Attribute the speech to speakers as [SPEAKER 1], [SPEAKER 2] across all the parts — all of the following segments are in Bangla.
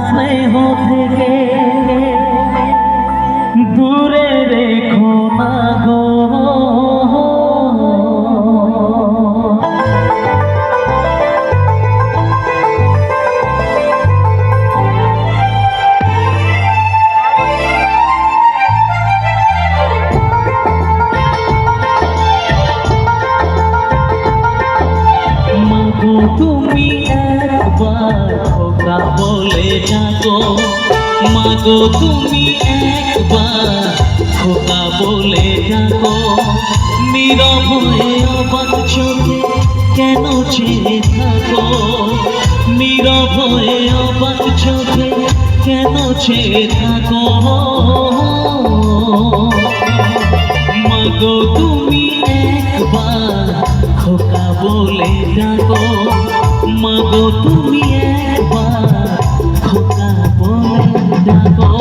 [SPEAKER 1] স্নেহ থেকে দূরে রেখো না গো। তুমি একবার খোকা বলে ডাকো, মাগো তুমি একবার খোকা বলে ডাকো। নীরব হয়ে অবাক চোখে কেন চেয়ে থাকো, নীরব হয়ে অবাক চোখে কেন চেয়ে থাকো। মাগো তুমি একবার খোকা বলে ডাকো, মাগো তুমি একবার খোকা বলে ডাকো।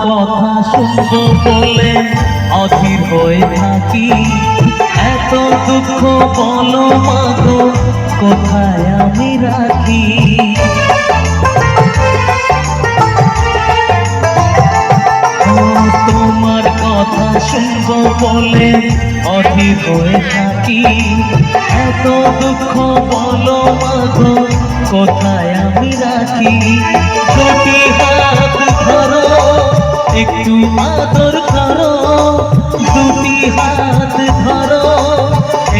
[SPEAKER 1] কথা শুনবো বলে অধীর হয়ে থাকি, এত দুঃখ বলো মাগো কোথায় আমি রাখি। তোমার কথা শুনবো বলে অধীর হয়ে থাকি, এত দুঃখ বলো মাগো কোথায় আমি রাখি। দুটি হাত ধরো একটু আদর করো, দুটি হাত ধরো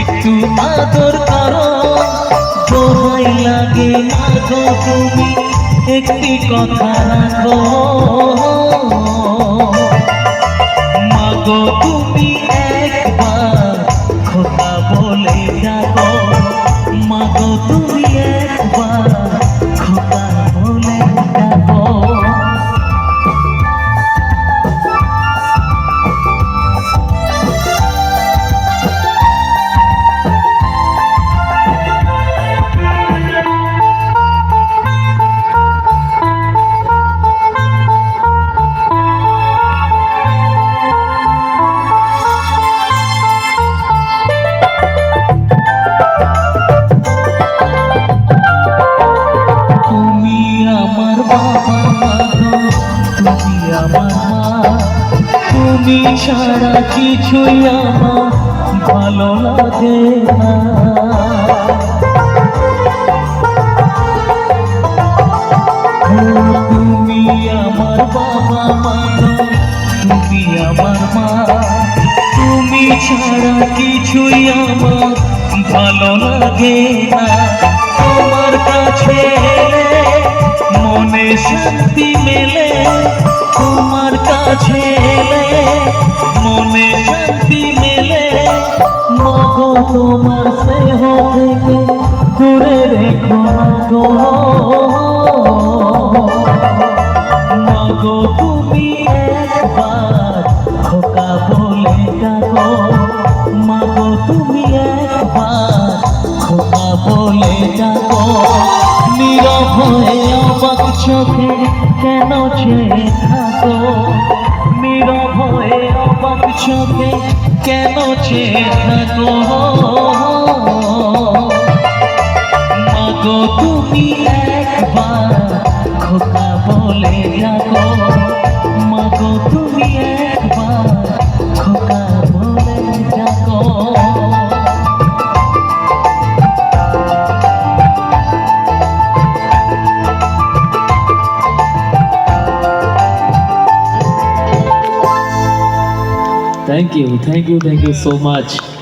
[SPEAKER 1] একটু আদর করো। দোহাই লাগে মাগো তুমি একটি কথা রাখো, মাগো তুমি একবার খোকা বলে ডাকো, মাগো তুমি একবার খোকা বলে ডাকো। তুমি ছাড়া কিছুই আমার ভালো লাগে না, তুমি আমার বাবা মা, তুমি আমার মা, তুমি ছাড়া কিছুই আমার ভালো লাগে না। তোমার কাছে মনে শান্তি মেলে, তোমার কাছে মনে শান্তি মেলে। মাগো তোমার স্নেহ থেকে দূরে রেখো না গো, মাগো তুমি একবার খোকা বলে ডাকো, মাগো তুমি একবার খোকা বলে ডাকো। নীরব হয়ে অবাক চোখে কেন চেয়ে থাকো, নীরব হয়ে অবাক চোখে কেন চেয়ে থাকো। মাগো তুমি একবার খোকা বলে ডাকো, মাগো তুমি একবার খোকা বলে ডাকো।
[SPEAKER 2] Thank you so much.